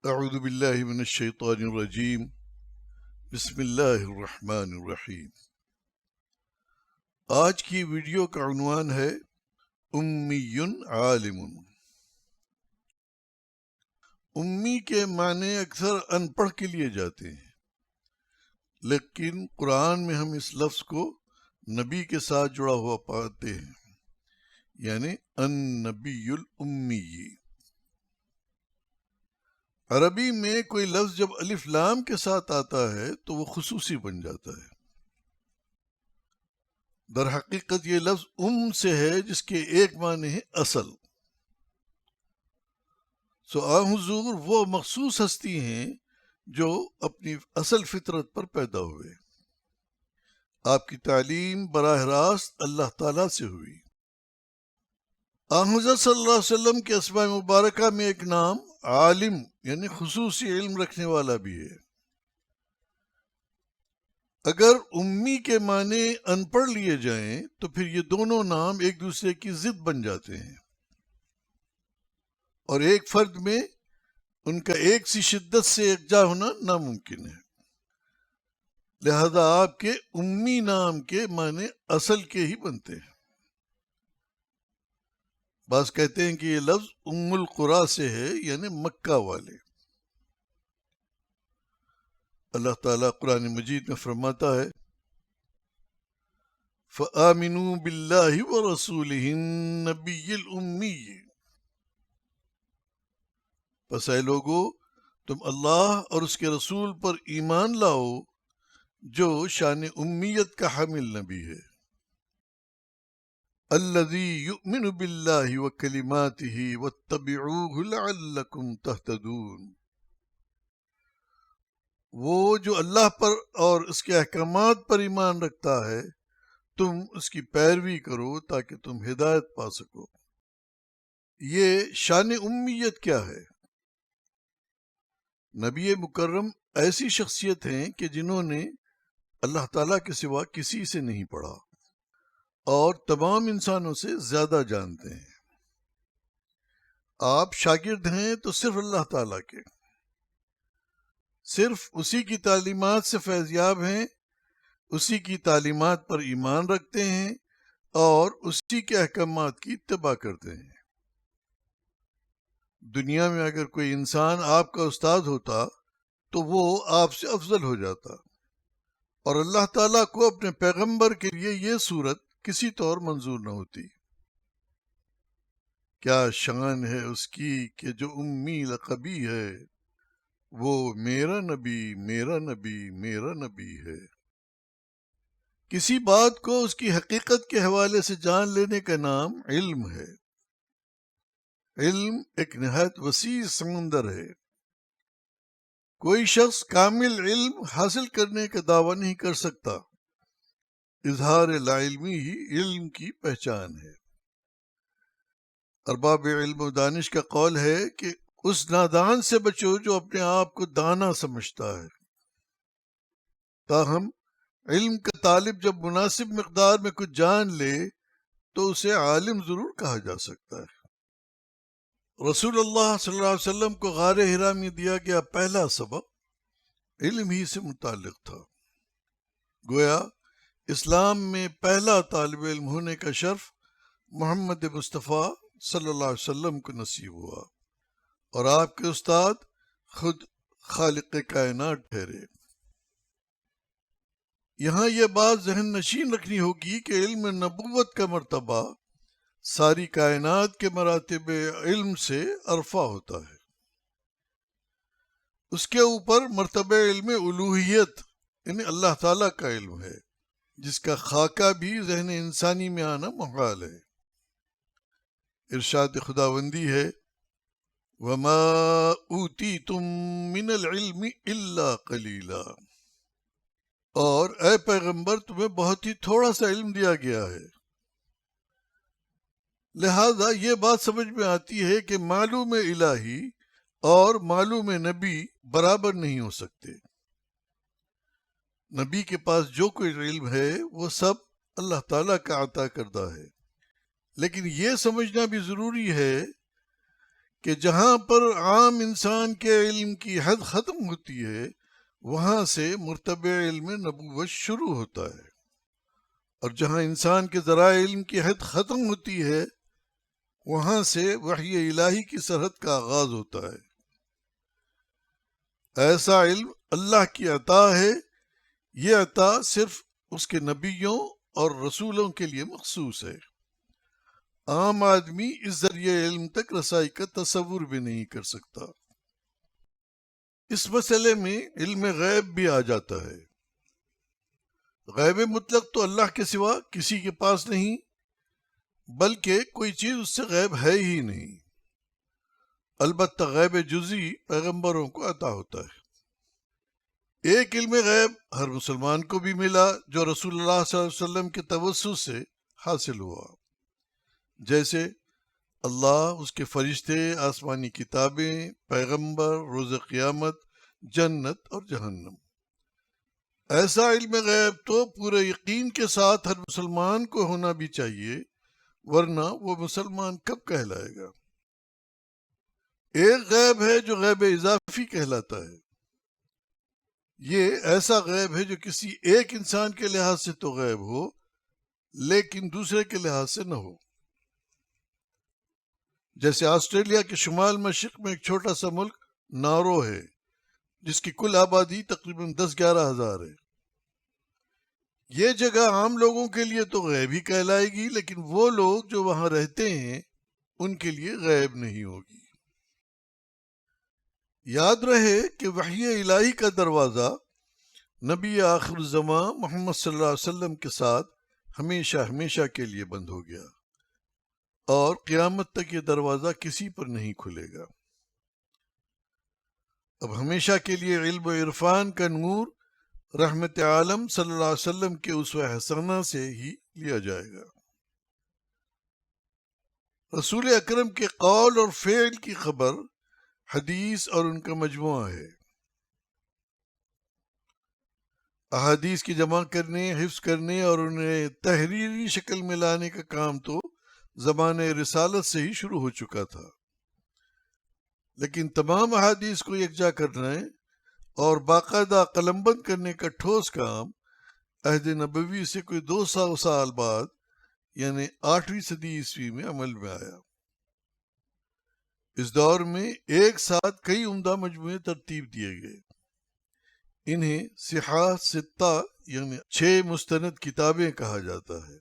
اعوذ باللہ من الشیطان الرجیم بسم اللہ الرحمن الرحیم۔ آج کی ویڈیو کا عنوان ہے امی عالم۔ امی کے معنی اکثر ان پڑھ کے لیے جاتے ہیں، لیکن قرآن میں ہم اس لفظ کو نبی کے ساتھ جڑا ہوا پاتے ہیں، یعنی النبی الامی۔ عربی میں کوئی لفظ جب الف لام کے ساتھ آتا ہے تو وہ خصوصی بن جاتا ہے۔ در حقیقت یہ لفظ سے ہے، جس کے ایک معنی ہے اصل۔ حضور وہ مخصوص ہستی ہیں جو اپنی اصل فطرت پر پیدا ہوئے۔ آپ کی تعلیم براہ راست اللہ تعالیٰ سے ہوئی۔ حضرت صلی اللہ علیہ وسلم کے اسماء مبارکہ میں ایک نام عالم یعنی خصوصی علم رکھنے والا بھی ہے۔ اگر امی کے معنی ان پڑھ لیے جائیں تو پھر یہ دونوں نام ایک دوسرے کی ضد بن جاتے ہیں، اور ایک فرد میں ان کا ایک سی شدت سے یکجا ہونا ناممکن ہے۔ لہذا آپ کے امی نام کے معنی اصل کے ہی بنتے ہیں۔ بعض کہتے ہیں کہ یہ لفظ ام القریٰ سے ہے، یعنی مکہ والے۔ اللہ تعالیٰ قرآن مجید میں فرماتا ہے فَآمِنُوا بِاللَّهِ وَرَسُولِهِ النَّبِيِّ الْأُمِّيِّ۔ پس اے لوگو، تم اللہ اور اس کے رسول پر ایمان لاؤ جو شان امیت کا حامل نبی ہے۔ الذی یؤمن باللہ وکلماتہ واتبعوہ لعلکم تہتدون۔ وہ جو اللہ پر اور اس کے احکامات پر ایمان رکھتا ہے، تم اس کی پیروی کرو تاکہ تم ہدایت پا سکو۔ یہ شان امیت کیا ہے؟ نبی مکرم ایسی شخصیت ہیں کہ جنہوں نے اللہ تعالیٰ کے سوا کسی سے نہیں پڑھا اور تمام انسانوں سے زیادہ جانتے ہیں۔ آپ شاگرد ہیں تو صرف اللہ تعالیٰ کے، صرف اسی کی تعلیمات سے فیضیاب ہیں، اسی کی تعلیمات پر ایمان رکھتے ہیں اور اسی کے احکامات کی اتباع کرتے ہیں۔ دنیا میں اگر کوئی انسان آپ کا استاد ہوتا تو وہ آپ سے افضل ہو جاتا، اور اللہ تعالیٰ کو اپنے پیغمبر کے لیے یہ صورت کسی طور منظور نہ ہوتی۔ کیا شان ہے اس کی کہ جو امی لقبی ہے، وہ میرا نبی میرا نبی میرا نبی ہے۔ کسی بات کو اس کی حقیقت کے حوالے سے جان لینے کا نام علم ہے۔ علم ایک نہایت وسیع سمندر ہے۔ کوئی شخص کامل علم حاصل کرنے کا دعویٰ نہیں کر سکتا۔ اظہار لا علمی ہی علم کی پہچان ہے۔ ارباب علم و دانش کا قول ہے کہ اس نادان سے بچو جو اپنے آپ کو دانا سمجھتا ہے۔ تاہم علم کا طالب جب مناسب مقدار میں کچھ جان لے تو اسے عالم ضرور کہا جا سکتا ہے۔ رسول اللہ صلی اللہ علیہ وسلم کو غار حرا میں دیا گیا پہلا سبق علم ہی سے متعلق تھا۔ گویا اسلام میں پہلا طالب علم ہونے کا شرف محمد مصطفیٰ صلی اللہ علیہ وسلم کو نصیب ہوا، اور آپ کے استاد خود خالق کائنات ٹھہرے۔ یہاں یہ بات ذہن نشین رکھنی ہوگی کہ علم نبوت کا مرتبہ ساری کائنات کے مراتب علم سے ارفع ہوتا ہے۔ اس کے اوپر مرتبہ علم الوہیت یعنی اللہ تعالیٰ کا علم ہے، جس کا خاکہ بھی ذہن انسانی میں آنا محال ہے۔ ارشاد خداوندی ہے وَمَا أُوتِيتُم مِّنَ الْعِلْمِ إِلَّا قَلِيلًا، اور اے پیغمبر تمہیں بہت ہی تھوڑا سا علم دیا گیا ہے۔ لہذا یہ بات سمجھ میں آتی ہے کہ معلوم الہی اور معلوم نبی برابر نہیں ہو سکتے۔ نبی کے پاس جو کوئی علم ہے وہ سب اللہ تعالیٰ کا عطا کردہ ہے، لیکن یہ سمجھنا بھی ضروری ہے کہ جہاں پر عام انسان کے علم کی حد ختم ہوتی ہے وہاں سے مرتبہ علم نبوت شروع ہوتا ہے، اور جہاں انسان کے ذرائع علم کی حد ختم ہوتی ہے وہاں سے وحی الہی کی سرحد کا آغاز ہوتا ہے۔ ایسا علم اللہ کی عطا ہے، یہ عطا صرف اس کے نبیوں اور رسولوں کے لیے مخصوص ہے۔ عام آدمی اس ذریعے علم تک رسائی کا تصور بھی نہیں کر سکتا۔ اس مسئلے میں علم غیب بھی آ جاتا ہے۔ غیب مطلق تو اللہ کے سوا کسی کے پاس نہیں، بلکہ کوئی چیز اس سے غیب ہے ہی نہیں۔ البتہ غیب جزئی پیغمبروں کو عطا ہوتا ہے۔ ایک علم غیب ہر مسلمان کو بھی ملا جو رسول اللہ صلی اللہ علیہ وسلم کے توسط سے حاصل ہوا، جیسے اللہ، اس کے فرشتے، آسمانی کتابیں، پیغمبر، روز قیامت، جنت اور جہنم۔ ایسا علم غیب تو پورے یقین کے ساتھ ہر مسلمان کو ہونا بھی چاہیے، ورنہ وہ مسلمان کب کہلائے گا؟ ایک غیب ہے جو غیب اضافی کہلاتا ہے۔ یہ ایسا غیب ہے جو کسی ایک انسان کے لحاظ سے تو غیب ہو لیکن دوسرے کے لحاظ سے نہ ہو۔ جیسے آسٹریلیا کے شمال مشرق میں ایک چھوٹا سا ملک نارو ہے جس کی کل آبادی تقریباً 10-11 ہزار ہے۔ یہ جگہ عام لوگوں کے لیے تو غیب ہی کہلائے گی، لیکن وہ لوگ جو وہاں رہتے ہیں ان کے لیے غیب نہیں ہوگی۔ یاد رہے کہ وحی الہی کا دروازہ نبی آخر الزماں محمد صلی اللہ علیہ وسلم کے ساتھ ہمیشہ ہمیشہ کے لیے بند ہو گیا، اور قیامت تک یہ دروازہ کسی پر نہیں کھلے گا۔ اب ہمیشہ کے لیے علم و عرفان کا نور رحمت عالم صلی اللہ علیہ وسلم کے اسوہ حسنہ سے ہی لیا جائے گا۔ رسول اکرم کے قول اور فعل کی خبر حدیث اور ان کا مجموعہ ہے۔ احادیث کی جمع کرنے، حفظ کرنے اور انہیں تحریری شکل میں لانے کا کام تو زمانے رسالت سے ہی شروع ہو چکا تھا، لیکن تمام احادیث کو یکجا کرنا اور باقاعدہ قلم بند کرنے کا ٹھوس کام عہد نبوی سے کوئی 200 سال بعد یعنی 8ویں صدی عیسوی میں عمل میں آیا۔ اس دور میں ایک ساتھ کئی عمدہ مجموعے ترتیب دیے گئے۔ انہیں صحاح ستہ یعنی 6 مستند کتابیں کہا جاتا ہے۔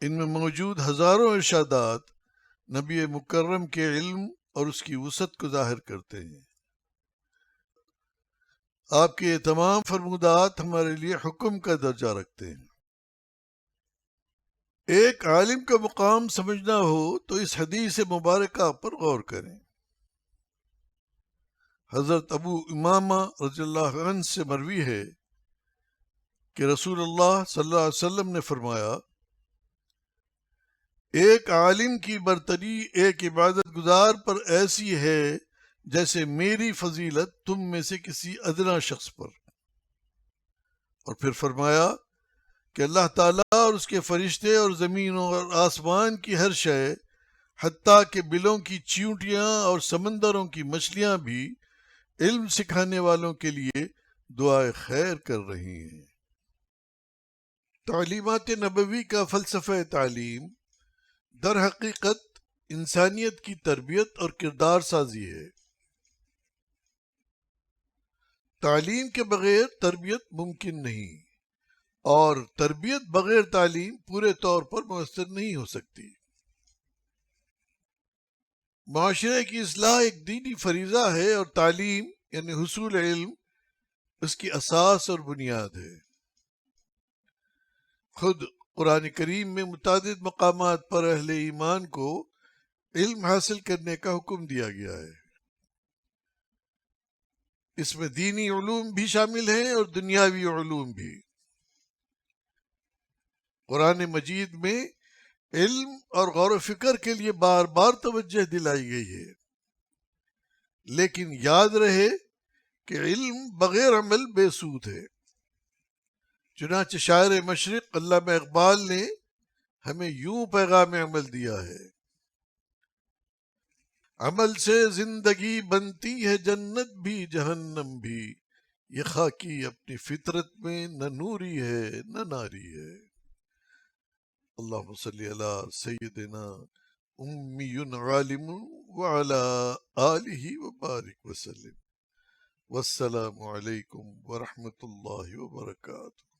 ان میں موجود ہزاروں ارشادات نبی مکرم کے علم اور اس کی وسعت کو ظاہر کرتے ہیں۔ آپ کے یہ تمام فرمودات ہمارے لیے حکم کا درجہ رکھتے ہیں۔ ایک عالم کا مقام سمجھنا ہو تو اس حدیث مبارکہ پر غور کریں۔ حضرت ابو امامہ رضی اللہ عنہ سے مروی ہے کہ رسول اللہ صلی اللہ علیہ وسلم نے فرمایا، ایک عالم کی برتری ایک عبادت گزار پر ایسی ہے جیسے میری فضیلت تم میں سے کسی ادنا شخص پر۔ اور پھر فرمایا کہ اللہ تعالیٰ اور اس کے فرشتے اور زمینوں اور آسمان کی ہر شے، حتیٰ کہ بلوں کی چیونٹیاں اور سمندروں کی مچھلیاں بھی علم سکھانے والوں کے لیے دعائے خیر کر رہی ہیں۔ تعلیمات نبوی کا فلسفہ تعلیم در حقیقت انسانیت کی تربیت اور کردار سازی ہے۔ تعلیم کے بغیر تربیت ممکن نہیں، اور تربیت بغیر تعلیم پورے طور پر مؤثر نہیں ہو سکتی۔ معاشرے کی اصلاح ایک دینی فریضہ ہے، اور تعلیم یعنی حصول علم اس کی اساس اور بنیاد ہے۔ خود قرآن کریم میں متعدد مقامات پر اہل ایمان کو علم حاصل کرنے کا حکم دیا گیا ہے۔ اس میں دینی علوم بھی شامل ہیں اور دنیاوی علوم بھی۔ قرآن مجید میں علم اور غور و فکر کے لیے بار بار توجہ دلائی گئی ہے، لیکن یاد رہے کہ علم بغیر عمل بے سود ہے۔ چنانچہ شاعر مشرق علامہ اقبال نے ہمیں یوں پیغام عمل دیا ہے، عمل سے زندگی بنتی ہے جنت بھی جہنم بھی، یہ خاکی اپنی فطرت میں نہ نوری ہے نہ ناری ہے۔ اللہم صلی علی سیدنا امی عالم وعلی آلہ وبارک وسلم۔ والسلام علیکم ورحمۃ اللہ وبرکاتہ۔